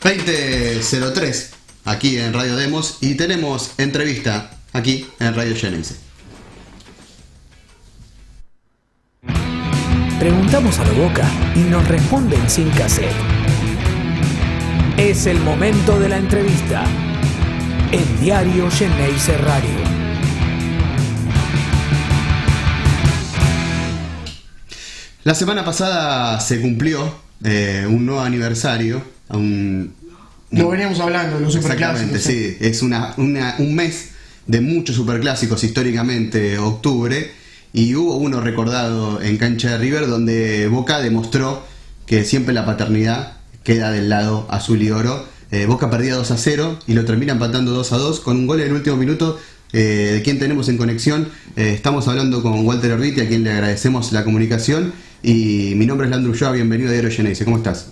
20:03 aquí en Radio Demos y tenemos entrevista aquí en Radio Geneise. Preguntamos a lo Boca y nos responden sin cassette. Es el momento de la entrevista en Diario Geneise Radio. La semana pasada se cumplió un nuevo aniversario. Lo veníamos hablando, los superclásicos. Sí, es un mes de muchos superclásicos históricamente, octubre, y hubo uno recordado en cancha de River donde Boca demostró que siempre la paternidad queda del lado azul y oro. Boca perdía 2-0 y lo termina empatando 2-2 con un gol en el último minuto. ¿De quién tenemos en conexión? Estamos hablando con Walter Erviti, a quien le agradecemos la comunicación, y mi nombre es Leandro Ulloa, bienvenido a Diario Geneise. ¿Cómo estás?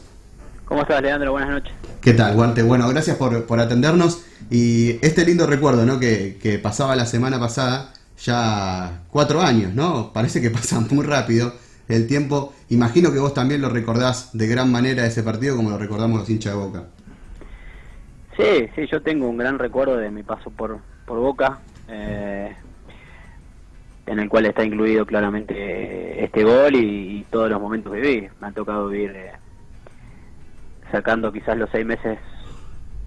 ¿Cómo estás, Leandro? Buenas noches. ¿Qué tal, Walter? Bueno, gracias por atendernos. Y este lindo recuerdo, ¿no? que pasaba la semana pasada, ya 4 años, ¿no? Parece que pasa muy rápido el tiempo. Imagino que vos también lo recordás de gran manera ese partido, como lo recordamos los hinchas de Boca. Sí, yo tengo un gran recuerdo de mi paso por Boca, en el cual está incluido claramente este gol y todos los momentos que viví. Me ha tocado vivir, sacando quizás los 6 meses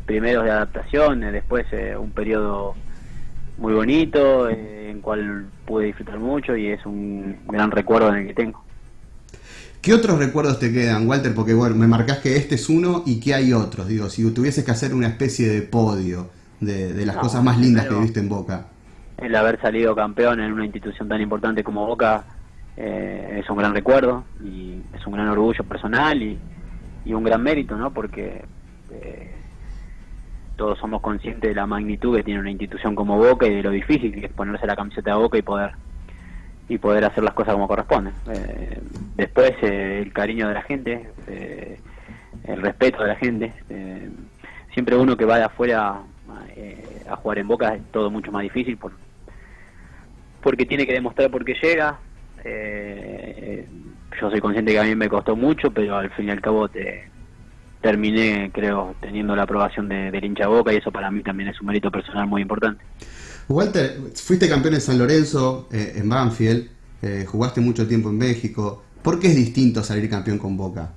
primeros de adaptación, después un periodo muy bonito, en cual pude disfrutar mucho, y es un gran recuerdo en el que tengo. ¿Qué otros recuerdos te quedan, Walter? Porque bueno, me marcás que este es uno y que hay otros. Digo, si tuvieses que hacer una especie de podio de las cosas más lindas que viste en Boca. El haber salido campeón en una institución tan importante como Boca es un gran recuerdo, y es un gran orgullo personal y un gran mérito, ¿no? Porque todos somos conscientes de la magnitud que tiene una institución como Boca y de lo difícil que es ponerse la camiseta de Boca y poder hacer las cosas como corresponden. Después el cariño de la gente, el respeto de la gente. Siempre uno que va de afuera a jugar en Boca es todo mucho más difícil porque tiene que demostrar por qué llega. Yo soy consciente que a mí me costó mucho, pero al fin y al cabo terminé, creo, teniendo la aprobación del hincha Boca, y eso para mí también es un mérito personal muy importante. Walter, fuiste campeón en San Lorenzo, en Banfield, jugaste mucho tiempo en México. ¿Por qué es distinto salir campeón con Boca?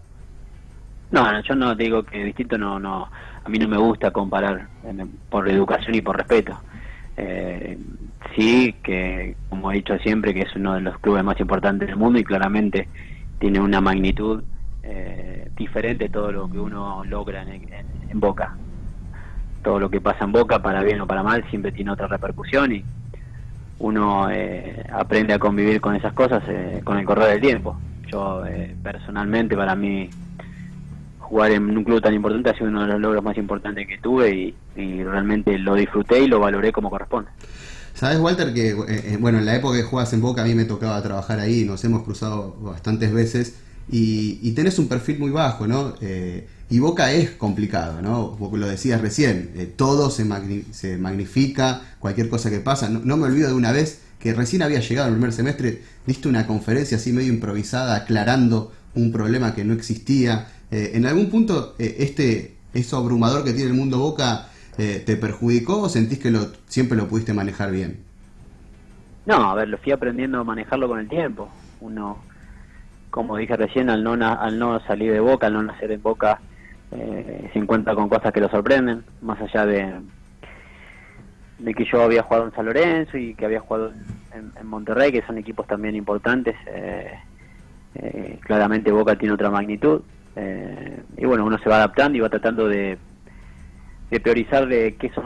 No, yo no digo que distinto, no. A mí no me gusta comparar por educación y por respeto. Sí, que como he dicho siempre, que es uno de los clubes más importantes del mundo y claramente tiene una magnitud diferente todo lo que uno logra en Boca. Todo lo que pasa en Boca, para bien o para mal, siempre tiene otra repercusión, y uno aprende a convivir con esas cosas con el correr del tiempo. Yo personalmente, para mí, jugar en un club tan importante ha sido uno de los logros más importantes que tuve, y realmente lo disfruté y lo valoré como corresponde. ¿Sabes, Walter, que bueno, en la época que jugabas en Boca a mí me tocaba trabajar ahí, nos hemos cruzado bastantes veces, y tenés un perfil muy bajo, ¿no? Y Boca es complicado, ¿no? Vos lo decías recién, todo se magnifica, cualquier cosa que pasa. No me olvido de una vez que recién había llegado en el primer semestre, diste una conferencia así medio improvisada aclarando un problema que no existía. ¿En algún punto eso abrumador que tiene el mundo Boca te perjudicó, o sentís que siempre lo pudiste manejar bien? No, a ver, lo fui aprendiendo a manejarlo con el tiempo. Uno, como dije recién, al no salir de Boca, al no nacer en Boca, se encuentra con cosas que lo sorprenden, más allá de que yo había jugado en San Lorenzo y que había jugado en Monterrey, que son equipos también importantes. Claramente Boca tiene otra magnitud, y bueno, uno se va adaptando y va tratando de priorizar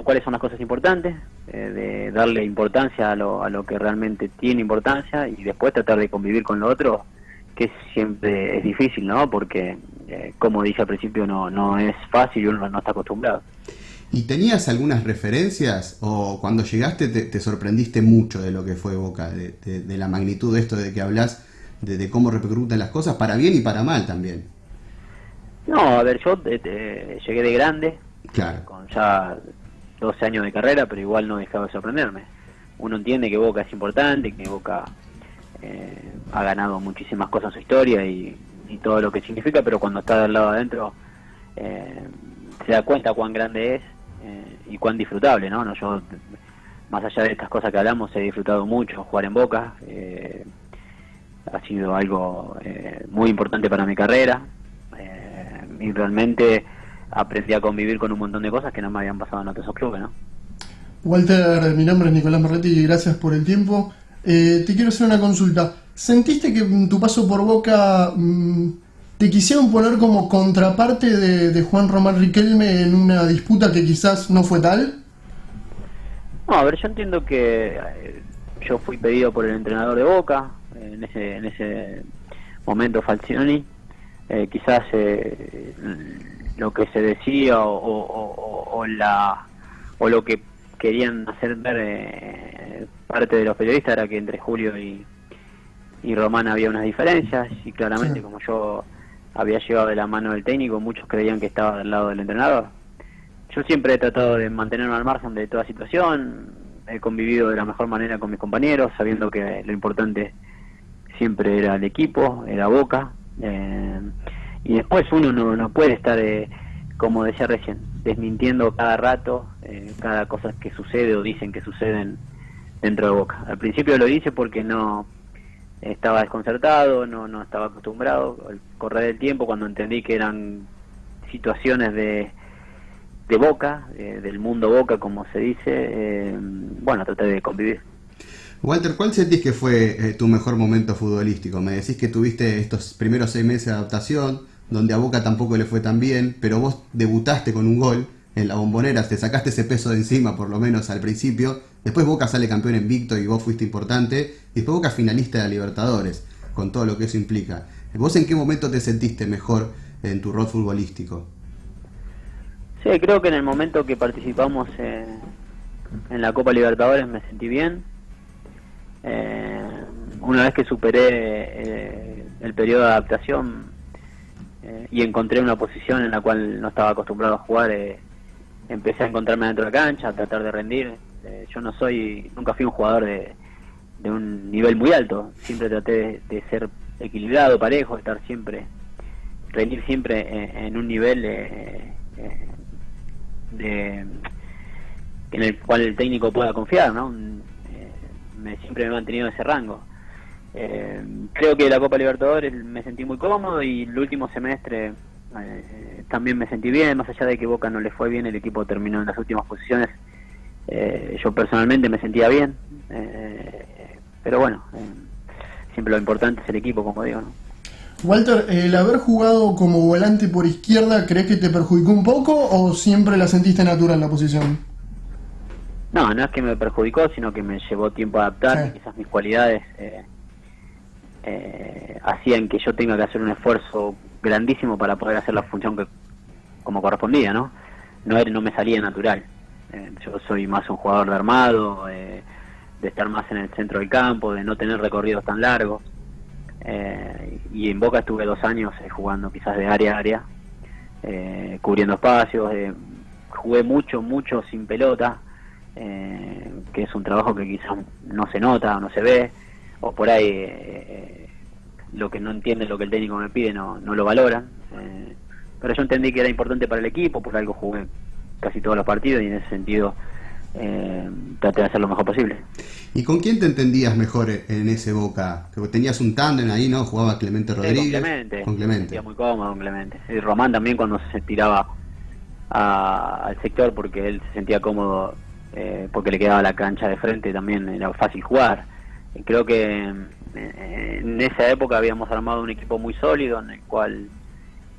cuáles son las cosas importantes, de darle importancia a lo que realmente tiene importancia, y después tratar de convivir con lo otro, que siempre es difícil, ¿no? Porque como dije al principio, no es fácil y uno no está acostumbrado. ¿Y tenías algunas referencias, o cuando llegaste te sorprendiste mucho de lo que fue Boca, de la magnitud de esto de que hablas, de cómo repercuten las cosas, para bien y para mal también? No, a ver, yo llegué de grande, claro, con ya 12 años de carrera, pero igual no dejaba de sorprenderme. Uno entiende que Boca es importante, que Boca ha ganado muchísimas cosas en su historia y todo lo que significa, pero cuando está del lado adentro se da cuenta cuán grande es y cuán disfrutable, ¿no? No, yo, más allá de estas cosas que hablamos, he disfrutado mucho jugar en Boca. Ha sido algo muy importante para mi carrera, y realmente aprendí a convivir con un montón de cosas que no me habían pasado en otros clubes, ¿no? Walter, mi nombre es Nicolás Marretti y gracias por el tiempo. Te quiero hacer una consulta. ¿Sentiste que en tu paso por Boca te quisieron poner como contraparte de Juan Román Riquelme en una disputa que quizás no fue tal? No, a ver, yo entiendo que yo fui pedido por el entrenador de Boca, en ese momento Falcioni. Quizás lo que se decía o lo que querían hacer ver parte de los periodistas era que entre Julio y Román había unas diferencias, y claramente, sí, como yo había llevado de la mano del técnico, muchos creían que estaba del lado del entrenador. Yo siempre he tratado de mantenerme al margen de toda situación, he convivido de la mejor manera con mis compañeros, sabiendo que lo importante siempre era el equipo, era Boca, y después uno no puede estar, como decía recién, desmintiendo cada rato cada cosa que sucede o dicen que suceden dentro de Boca. Al principio lo hice porque no estaba desconcertado, no estaba acostumbrado. Al correr del tiempo, cuando entendí que eran situaciones de Boca, del mundo Boca, como se dice, bueno, traté de convivir. Walter, ¿cuál sentís que fue tu mejor momento futbolístico? Me decís que tuviste estos primeros 6 meses de adaptación, donde a Boca tampoco le fue tan bien, pero vos debutaste con un gol en la Bombonera, te sacaste ese peso de encima, por lo menos al principio. Después Boca sale campeón invicto y vos fuiste importante. Y después Boca finalista de la Libertadores, con todo lo que eso implica. ¿Vos en qué momento te sentiste mejor en tu rol futbolístico? Sí, creo que en el momento que participamos en la Copa Libertadores me sentí bien. Una vez que superé el periodo de adaptación y encontré una posición en la cual no estaba acostumbrado a jugar, empecé a encontrarme dentro de la cancha, a tratar de rendir. Yo nunca fui un jugador de un nivel muy alto, siempre traté de ser equilibrado, parejo, rendir siempre en un nivel en el cual el técnico pueda confiar, ¿no? Siempre me he mantenido en ese rango. Creo que la Copa Libertadores me sentí muy cómodo, y el último semestre también me sentí bien, más allá de que Boca no le fue bien, el equipo terminó en las últimas posiciones. Yo personalmente me sentía bien, pero bueno, siempre lo importante es el equipo, como digo, ¿no? Walter, el haber jugado como volante por izquierda, ¿crees que te perjudicó un poco o siempre la sentiste natural la posición? No es que me perjudicó, sino que me llevó tiempo a adaptar. Sí. Quizás mis cualidades hacían que yo tenga que hacer un esfuerzo grandísimo para poder hacer la función que como correspondía, ¿no? No me salía natural. Yo soy más un jugador de armado, de estar más en el centro del campo, de no tener recorridos tan largos. Y en Boca estuve 2 años jugando quizás de área a área, cubriendo espacios. Jugué mucho sin pelota, que es un trabajo que quizás no se nota o no se ve, o por ahí lo que no entienden, lo que el técnico me pide, no lo valoran. Pero yo entendí que era importante para el equipo, por algo jugué casi todos los partidos, y en ese sentido traté de hacer lo mejor posible. ¿Y con quién te entendías mejor en ese Boca? Que tenías un tándem ahí, ¿no? Jugaba Clemente Rodríguez. Con Clemente. Me sentía muy cómodo con Clemente. Y Román también, cuando se tiraba al sector, porque él se sentía cómodo, porque le quedaba la cancha de frente, también era fácil jugar. Creo que en esa época habíamos armado un equipo muy sólido, en el cual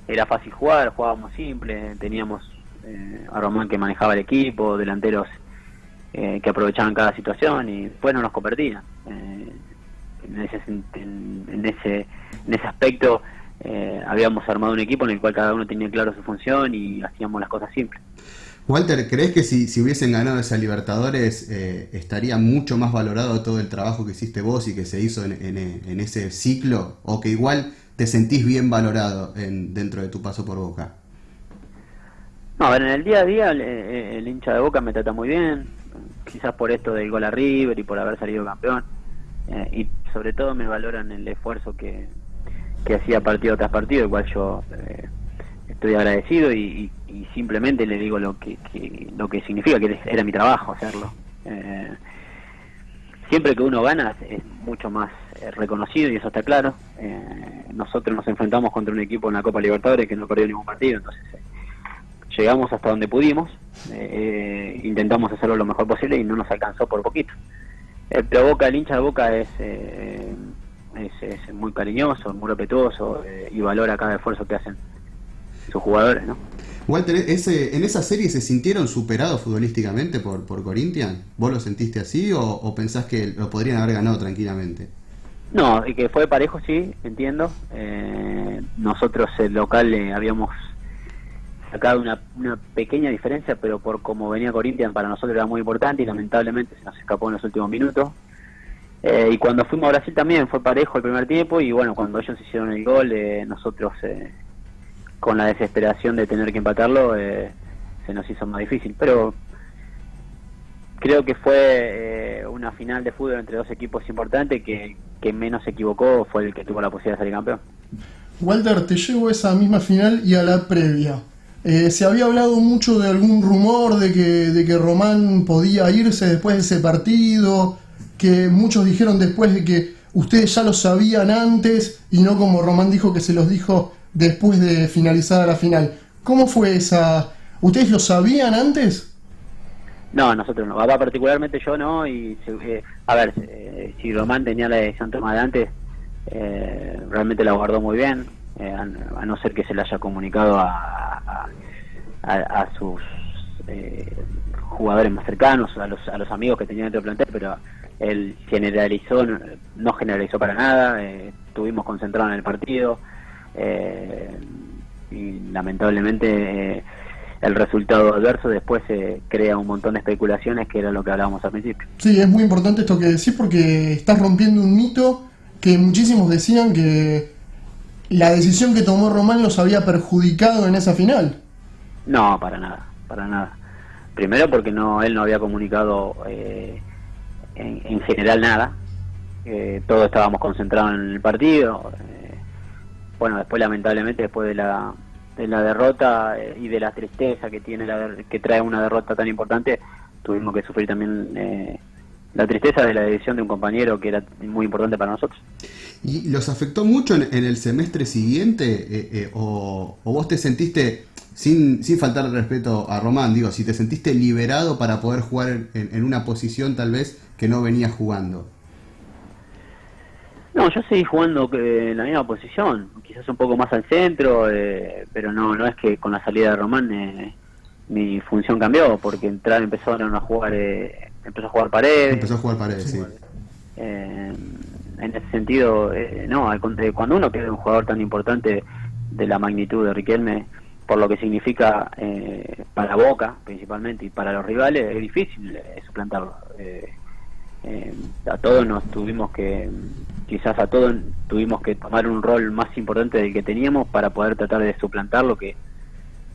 era fácil jugar, jugábamos simple, teníamos a Román que manejaba el equipo, delanteros que aprovechaban cada situación, y después no nos convertían. En ese aspecto habíamos armado un equipo en el cual cada uno tenía claro su función y hacíamos las cosas simples. Walter, ¿crees que si hubiesen ganado esa Libertadores estaría mucho más valorado todo el trabajo que hiciste vos y que se hizo en ese ciclo? ¿O que igual te sentís bien valorado dentro de tu paso por Boca? No, a ver, en el día a día el hincha de Boca me trata muy bien, quizás por esto del gol a River y por haber salido campeón, y sobre todo me valoran el esfuerzo que hacía partido tras partido, igual yo estoy agradecido y simplemente le digo lo que significa, que era mi trabajo hacerlo. Siempre que uno gana es mucho más reconocido, y eso está claro. Nosotros nos enfrentamos contra un equipo en la Copa Libertadores que no perdió ningún partido, entonces llegamos hasta donde pudimos, intentamos hacerlo lo mejor posible y no nos alcanzó por poquito. Pero Boca, el hincha de Boca es muy cariñoso, muy respetuoso, y valora cada esfuerzo que hacen sus jugadores, ¿no? Walter, ¿en esa serie se sintieron superados futbolísticamente por Corinthians? ¿Vos lo sentiste así o pensás que lo podrían haber ganado tranquilamente? No, y que fue parejo, sí, entiendo. Nosotros el local habíamos sacado una pequeña diferencia, pero por como venía Corinthians para nosotros era muy importante y lamentablemente se nos escapó en los últimos minutos. Y cuando fuimos a Brasil también fue parejo el primer tiempo, y bueno, cuando ellos hicieron el gol, nosotros con la desesperación de tener que empatarlo, se nos hizo más difícil. Pero creo que fue una final de fútbol entre dos equipos importantes, que menos se equivocó fue el que tuvo la posibilidad de salir campeón. Walter, te llevo a esa misma final y a la previa. Se había hablado mucho de algún rumor de que Román podía irse después de ese partido, que muchos dijeron después de que ustedes ya lo sabían antes y no como Román dijo que se los dijo después de finalizada la final. ¿Cómo fue esa? ¿Ustedes lo sabían antes? No, nosotros no. Papá, particularmente yo no. Y a ver, si Román tenía la decisión tomada antes, realmente la guardó muy bien, a no ser que se le haya comunicado a sus jugadores más cercanos, a los amigos que tenía dentro del plantel, pero él no generalizó para nada. Estuvimos concentrados en el partido, y lamentablemente el resultado adverso después crea un montón de especulaciones, que era lo que hablábamos al principio. Sí, es muy importante esto que decís, porque estás rompiendo un mito que muchísimos decían que la decisión que tomó Román los había perjudicado en esa final. No, para nada. Primero porque él no había comunicado en general nada. Todos estábamos concentrados en el partido. Bueno, después lamentablemente, después de la derrota y de la tristeza que que trae una derrota tan importante, tuvimos que sufrir también la tristeza de la decisión de un compañero que era muy importante para nosotros. ¿Y los afectó mucho en el semestre siguiente? ¿O vos te sentiste, sin faltar el respeto a Román, digo, si te sentiste liberado para poder jugar en una posición tal vez que no venías jugando? No, yo seguí jugando en la misma posición, quizás un poco más al centro, pero no es que con la salida de Román mi función cambió, porque empezó a jugar Paredes. Empezó a jugar Paredes, sí. En ese sentido, no, al contrario, cuando uno pierde un jugador tan importante de la magnitud de Riquelme, por lo que significa para Boca principalmente y para los rivales, es difícil suplantarlo. Quizás a todos tuvimos que tomar un rol más importante del que teníamos para poder tratar de suplantar lo que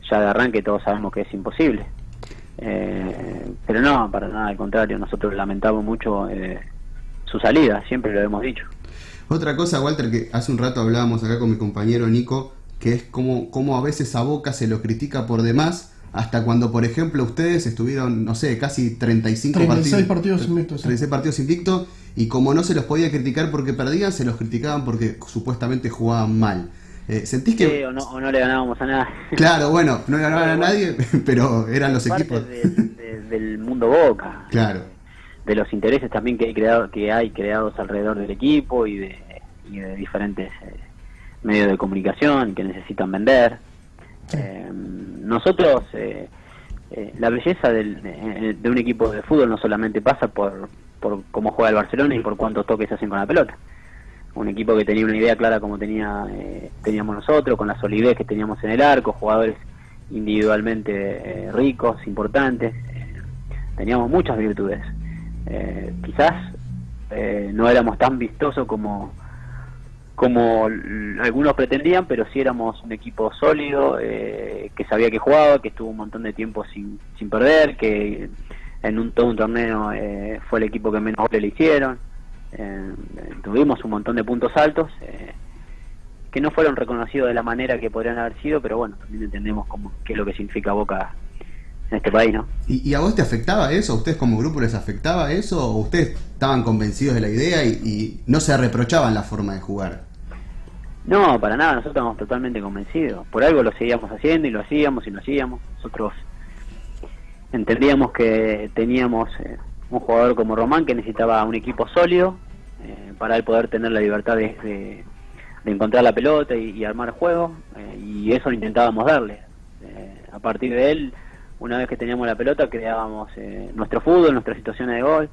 ya de arranque todos sabemos que es imposible. Pero no, para nada, al contrario, nosotros lamentamos mucho su salida, siempre lo hemos dicho. Otra cosa, Walter, que hace un rato hablábamos acá con mi compañero Nico, que es como a veces a Boca se lo critica por demás, hasta cuando, por ejemplo, ustedes estuvieron, no sé, casi 36 partidos invictos. 36 partidos invictos, y como no se los podía criticar porque perdían, se los criticaban porque supuestamente jugaban mal. ¿Sentís que...? Sí, o no le ganábamos a nadie. Claro, bueno, no le ganaban a nadie, pero eran los equipos. Del mundo Boca. Claro. De los intereses también que hay creados alrededor del equipo y de diferentes medios de comunicación que necesitan vender. Sí. Nosotros, la belleza de un equipo de fútbol no solamente pasa por cómo juega el Barcelona y por cuántos toques se hacen con la pelota. Un equipo que tenía una idea clara como teníamos nosotros, con la solidez que teníamos en el arco, jugadores individualmente ricos, importantes, teníamos muchas virtudes. Quizás no éramos tan vistosos como algunos pretendían, pero sí éramos un equipo sólido, que sabía que jugaba, que estuvo un montón de tiempo sin perder, que en todo un torneo fue el equipo que menos goles le hicieron. Tuvimos un montón de puntos altos, que no fueron reconocidos de la manera que podrían haber sido, pero bueno, también entendemos qué es lo que significa Boca en este país, ¿no? ¿Y a vos te afectaba eso? ¿A ustedes como grupo les afectaba eso? ¿O ustedes estaban convencidos de la idea y no se reprochaban la forma de jugar? No, para nada, nosotros estábamos totalmente convencidos. Por algo lo seguíamos haciendo y lo hacíamos y lo hacíamos. Nosotros entendíamos que teníamos un jugador como Román que necesitaba un equipo sólido para él poder tener la libertad de encontrar la pelota y armar juego, y eso lo intentábamos darle. A partir de él, una vez que teníamos la pelota, creábamos nuestro fútbol, nuestras situaciones de gol.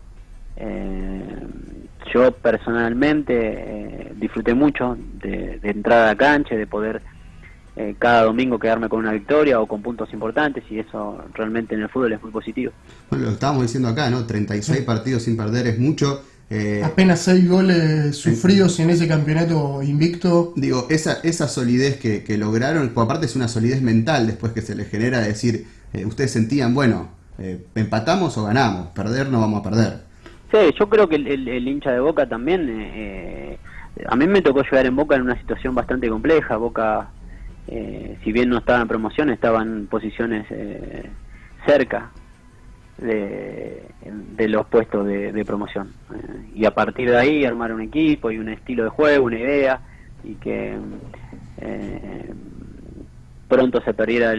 Yo personalmente disfruté mucho de entrar a la cancha, de poder cada domingo quedarme con una victoria o con puntos importantes, y eso realmente en el fútbol es muy positivo. Bueno, lo estábamos diciendo acá, ¿no? 36 partidos sin perder es mucho. Apenas 6 goles sufridos en ese campeonato invicto. Digo, esa solidez que lograron, pues aparte es una solidez mental después que se les genera, de decir, ustedes sentían, bueno, empatamos o ganamos, perder no vamos a perder. Sí, yo creo que el hincha de Boca también, a mí me tocó llegar en Boca en una situación bastante compleja. Boca, si bien no estaba en promoción, estaba en posiciones cerca de los puestos de promoción, y a partir de ahí armar un equipo y un estilo de juego, una idea, y que pronto se perdiera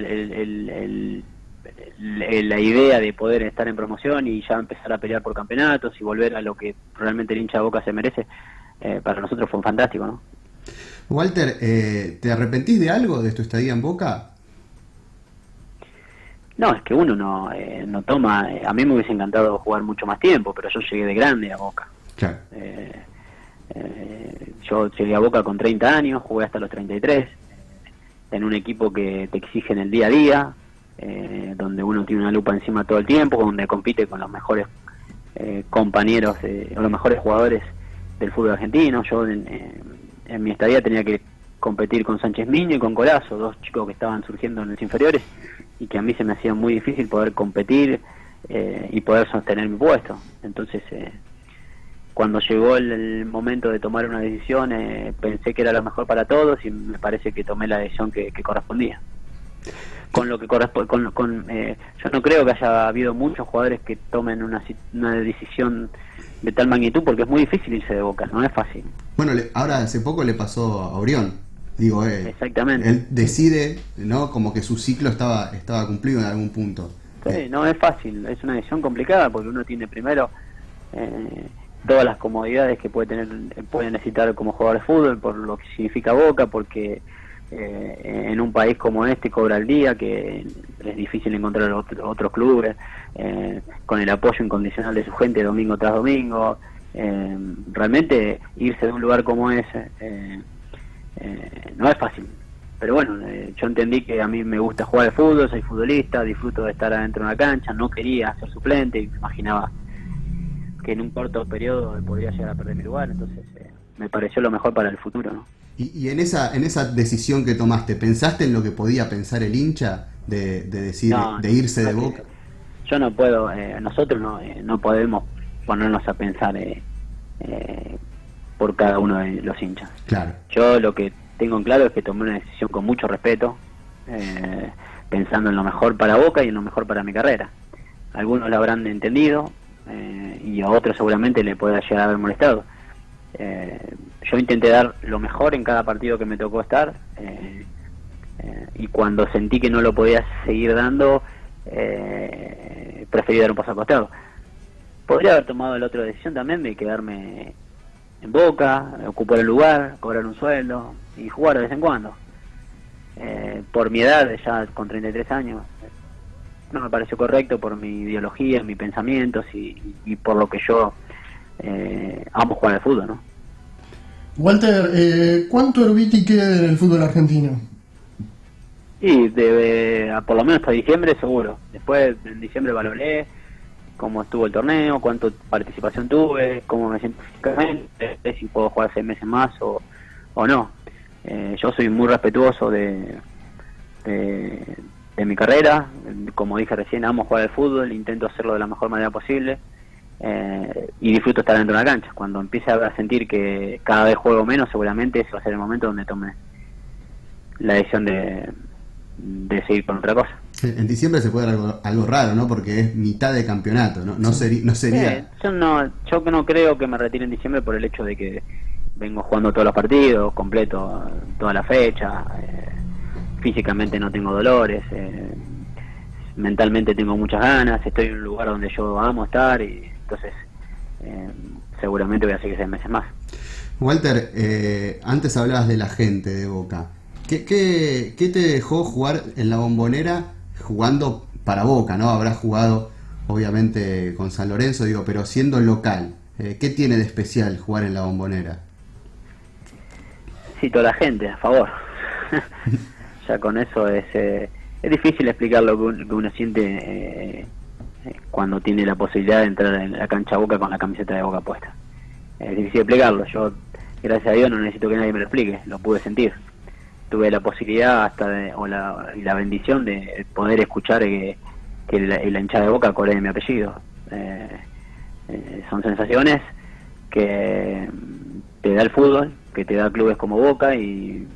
la idea de poder estar en promoción y ya empezar a pelear por campeonatos y volver a lo que realmente el hincha de Boca se merece. Para nosotros fue fantástico, ¿no? Walter, ¿te arrepentís de algo de tu estadía en Boca? No, es que uno no toma... a mí me hubiese encantado jugar mucho más tiempo, pero yo llegué de grande a Boca. Claro. Yo llegué a Boca con 30 años, jugué hasta los 33, en un equipo que te exige en el día a día, donde uno tiene una lupa encima todo el tiempo, donde compite con los mejores compañeros, o los mejores jugadores del fútbol argentino. Yo en mi estadía tenía que competir con Sánchez Miño y con Colazo, dos chicos que estaban surgiendo en los inferiores, y que a mí se me hacía muy difícil poder competir y poder sostener mi puesto. Entonces, cuando llegó el momento de tomar una decisión, pensé que era lo mejor para todos, y me parece que tomé la decisión que correspondía. Con lo que corresponde, yo no creo que haya habido muchos jugadores que tomen una decisión de tal magnitud, porque es muy difícil irse de Boca, no es fácil. Bueno, ahora hace poco le pasó a Orión. Digo, exactamente. Él decide, ¿no? Como que su ciclo estaba cumplido en algún punto. Sí, no es fácil, es una decisión complicada, porque uno tiene primero todas las comodidades que puede necesitar como jugador de fútbol, por lo que significa Boca, porque en un país como este cobra el día, que es difícil encontrar otros clubes, con el apoyo incondicional de su gente domingo tras domingo. Realmente irse de un lugar como ese no es fácil, pero bueno, yo entendí que a mí me gusta jugar al fútbol, soy futbolista, disfruto de estar adentro de una cancha, no quería ser suplente y me imaginaba que en un corto periodo podría llegar a perder mi lugar, entonces me pareció lo mejor para el futuro, ¿no? Y en esa decisión que tomaste, ¿pensaste en lo que podía pensar el hincha de decir, de irse de Boca? Yo no puedo, nosotros no podemos ponernos a pensar por cada uno de los hinchas. Claro. Yo lo que tengo en claro es que tomé una decisión con mucho respeto, pensando en lo mejor para Boca y en lo mejor para mi carrera. Algunos lo habrán entendido y a otros seguramente le pueda llegar a haber molestado. Yo intenté dar lo mejor en cada partido que me tocó estar, y cuando sentí que no lo podía seguir dando, preferí dar un paso al costado. Podría haber tomado la otra decisión también de quedarme en Boca, ocupar el lugar, cobrar un sueldo y jugar de vez en cuando. Por mi edad, ya con 33 años, no me pareció correcto por mi ideología, mis pensamientos y por lo que yo amo jugar al fútbol, ¿no? Walter, ¿cuánto Herbiti queda en el fútbol argentino? Y por lo menos hasta diciembre seguro. Después en diciembre valoré cómo estuvo el torneo, cuánta participación tuve, cómo me siento físicamente, si puedo jugar 6 meses más o no. Yo soy muy respetuoso de mi carrera, como dije recién, amo jugar al fútbol, intento hacerlo de la mejor manera posible, y disfruto estar dentro de la cancha. Cuando empiece a sentir que cada vez juego menos, seguramente ese va a ser el momento donde tome la decisión de seguir con otra cosa. En diciembre se puede dar algo raro, ¿no? Porque es mitad de campeonato, ¿no? No sería... Yo no creo que me retire en diciembre por el hecho de que vengo jugando todos los partidos, completo toda la fecha, físicamente no tengo dolores, mentalmente tengo muchas ganas, estoy en un lugar donde yo amo estar y entonces seguramente voy a seguir 6 meses más. Walter, antes hablabas de la gente de Boca. ¿Qué te dejó jugar en la Bombonera jugando para Boca, ¿no? Habrás jugado obviamente con San Lorenzo, digo, pero siendo local, ¿qué tiene de especial jugar en la Bombonera? Sí, toda la gente, a favor. Ya con eso es difícil explicar lo que uno siente cuando tiene la posibilidad de entrar en la cancha Boca con la camiseta de Boca puesta. Es difícil explicarlo. Yo, gracias a Dios, no necesito que nadie me lo explique, lo pude sentir. Tuve la posibilidad y la bendición de poder escuchar que la hinchada de Boca coree mi apellido. Son sensaciones que te da el fútbol, que te da clubes como Boca y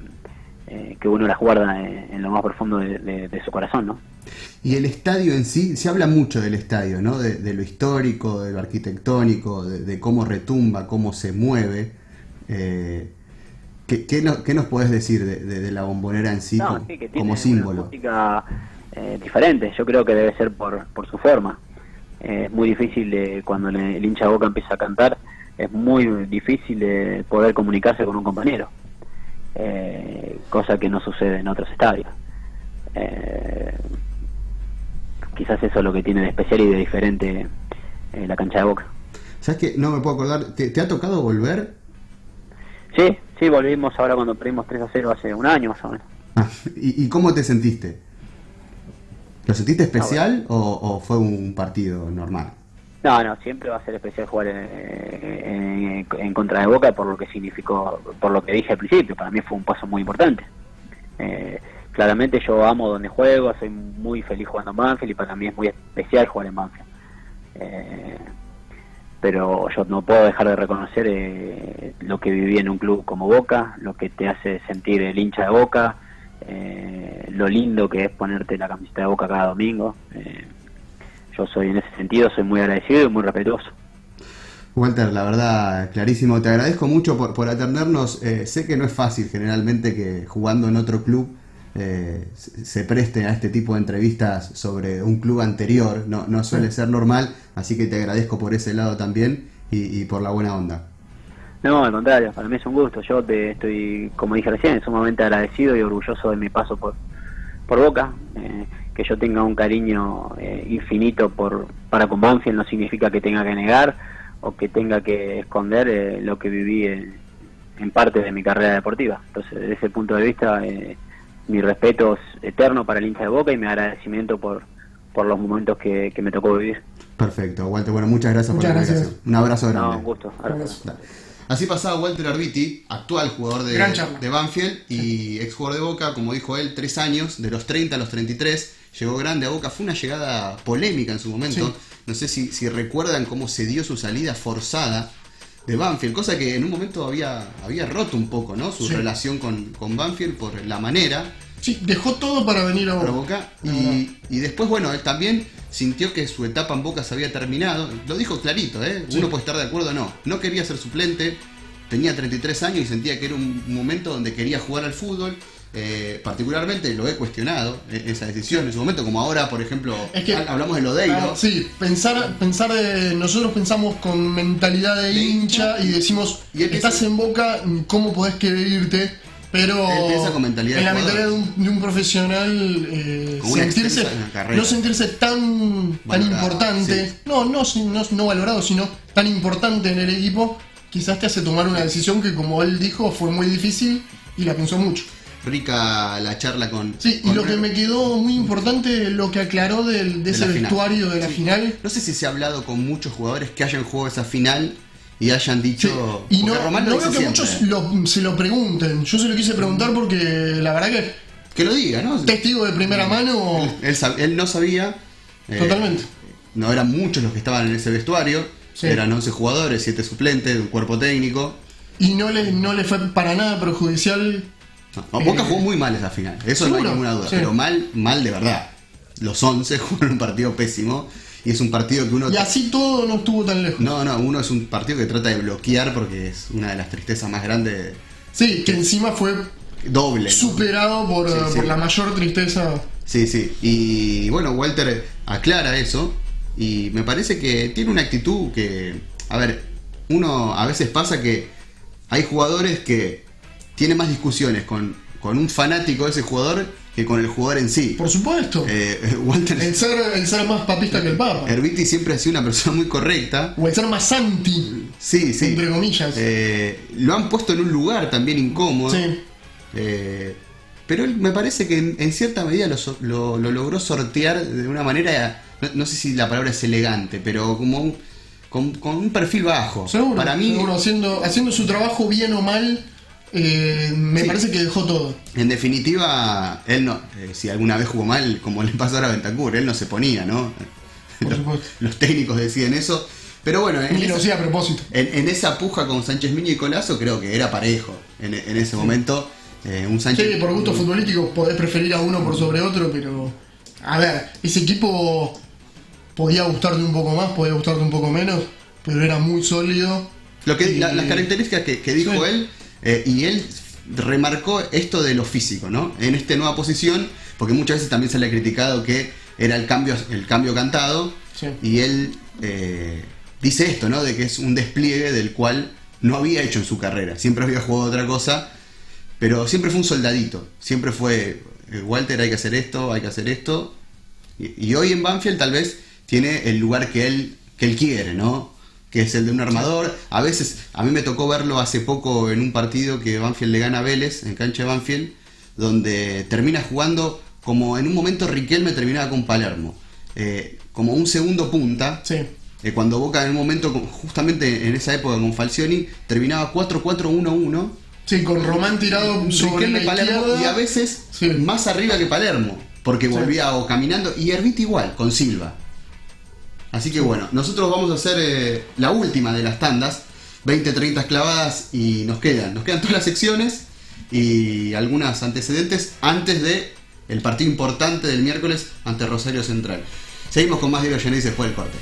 que uno las guarda en lo más profundo de su corazón, ¿no? Y el estadio en sí, se habla mucho del estadio, ¿no? De lo histórico, de lo arquitectónico, de cómo retumba, cómo se mueve. ¿Qué nos podés decir de la Bombonera en sí, que como tiene símbolo? Una música diferente, yo creo que debe ser por su forma. Es muy difícil cuando el hincha de Boca empieza a cantar, es muy difícil poder comunicarse con un compañero, cosa que no sucede en otros estadios. Quizás eso es lo que tiene de especial y de diferente la cancha de Boca. ¿Sabes qué? No me puedo acordar, ¿te ha tocado volver? Sí, volvimos ahora cuando perdimos 3-0 hace un año más o menos. ¿Y cómo te sentiste? ¿Lo sentiste especial o fue un partido normal? No, siempre va a ser especial jugar en contra de Boca por lo que significó, por lo que dije al principio. Para mí fue un paso muy importante. Claramente yo amo donde juego, soy muy feliz jugando en Banfield y para mí es muy especial jugar en Banfield. Pero yo no puedo dejar de reconocer lo que viví en un club como Boca, lo que te hace sentir el hincha de Boca, lo lindo que es ponerte la camiseta de Boca cada domingo. Yo soy, en ese sentido, soy muy agradecido y muy respetuoso. Walter, la verdad, clarísimo. Te agradezco mucho por atendernos. Sé que no es fácil generalmente que jugando en otro club se preste a este tipo de entrevistas sobre un club anterior. No suele ser normal, así que te agradezco por ese lado también y por la buena onda. No, al contrario, para mí es un gusto. Yo estoy, como dije recién, sumamente agradecido y orgulloso de mi paso por Boca. Que yo tenga un cariño infinito para con Banfield no significa que tenga que negar o que tenga que esconder lo que viví en parte de mi carrera deportiva. Entonces, desde ese punto de vista, mi respeto es eterno para el hincha de Boca y mi agradecimiento por los momentos que me tocó vivir. Perfecto, Walter. Bueno, muchas gracias por la comunicación. Un abrazo grande. No, un gusto. Abrazo. Así pasaba Walter Arbiti, actual jugador de Banfield y ex jugador de Boca, como dijo él, 3 años, de los 30 a los 33, llegó grande a Boca. Fue una llegada polémica en su momento. Sí. No sé si recuerdan cómo se dio su salida forzada de Banfield, cosa que en un momento había roto un poco, ¿no? Su relación con Banfield por la manera. Sí, dejó todo para venir a Boca. Y después, bueno, él también sintió que su etapa en Boca se había terminado. Lo dijo clarito, ¿eh? Sí. Uno puede estar de acuerdo o no. No quería ser suplente, tenía 33 años y sentía que era un momento donde quería jugar al fútbol. Particularmente lo he cuestionado, esa decisión en su momento, como ahora, por ejemplo, es que, hablamos de Lodeiro. Sí, pensar nosotros pensamos con mentalidad de hincha y decimos, estás en Boca, ¿cómo podés querer irte? Pero con mentalidad en la mentalidad de un profesional, no sentirse tan importante, sí. no valorado, sino tan importante en el equipo, quizás te hace tomar una decisión que, como él dijo, fue muy difícil y la pensó mucho. Rica la charla con... Sí, y lo que me quedó muy importante, lo que aclaró de ese vestuario de la final. No sé si se ha hablado con muchos jugadores que hayan jugado esa final y hayan dicho... Sí. Y no veo que muchos se lo pregunten. Yo se lo quise preguntar porque la verdad que lo diga, ¿no? Testigo de primera mano... Él no sabía... Totalmente. No eran muchos los que estaban en ese vestuario. Sí. Eran 11 jugadores, 7 suplentes, un cuerpo técnico. Y no le fue para nada perjudicial No, Boca jugó muy mal esa final, eso no hay seguro, ninguna duda, sí. pero mal de verdad. Los 11 jugaron un partido pésimo y es un partido que uno... Y así todo no estuvo tan lejos. No, uno es un partido que trata de bloquear porque es una de las tristezas más grandes, Sí, que encima fue doble, ¿no? superado por, Sí, sí. por la mayor tristeza. Sí, y bueno, Walter aclara eso y me parece que tiene una actitud que, a ver, uno a veces pasa que hay jugadores que tienen más discusiones con un fanático de ese jugador que con el jugador en sí. Por supuesto. Walter El ser más papista que el Papa. Erviti siempre ha sido una persona muy correcta. O el ser más anti, Sí. entre comillas. Lo han puesto en un lugar también incómodo. Sí. Pero él me parece que en cierta medida lo logró sortear de una manera, no sé si la palabra es elegante, pero como con un perfil bajo. Seguro. Para mí, Seguro, haciendo su trabajo bien o mal, me Sí. parece que dejó todo. en definitiva, él no, si alguna vez jugó mal, como le pasó ahora a Bentancur, él no se ponía, ¿no? Por supuesto. Los técnicos deciden eso. Pero bueno, Ni lo hacía a propósito. en esa puja con Sánchez Miño y Colazo creo que era parejo en ese momento. Un Sánchez... Sí, por gusto futbolístico podés preferir a uno por sobre otro, pero... A ver, ese equipo podía gustarte un poco más, podía gustarte un poco menos, pero era muy sólido. Lo que, Y- las características que dijo Sí. él, y él remarcó esto de lo físico, ¿no? En esta nueva posición, porque muchas veces también se le ha criticado que era el cambio cantado, Sí. y él dice esto, ¿no? De que es un despliegue del cual no había hecho en su carrera, siempre había jugado otra cosa, pero siempre fue un soldadito, siempre fue, Walter, hay que hacer esto, y hoy en Banfield tal vez tiene el lugar que él quiere, ¿no? Que es el de un armador. A veces, a mí me tocó verlo hace poco en un partido que Banfield le gana a Vélez, en cancha de Banfield, donde termina jugando como en un momento Riquelme terminaba con Palermo, como un segundo punta. Sí. Cuando Boca en un momento, justamente en esa época con Falcioni, terminaba 4-4-1-1. Sí, con Román tirado sobre Riquelme, la Palermo, izquierda. y a veces Sí. más arriba que Palermo, porque Sí. volvía o caminando, y Erviti igual, con Silva. Así que bueno, nosotros vamos a hacer la última de las tandas, 20-30 clavadas, y nos quedan todas las secciones y algunas antecedentes antes de el partido importante del miércoles ante Rosario Central. Seguimos con más Diario Genesis después del corte.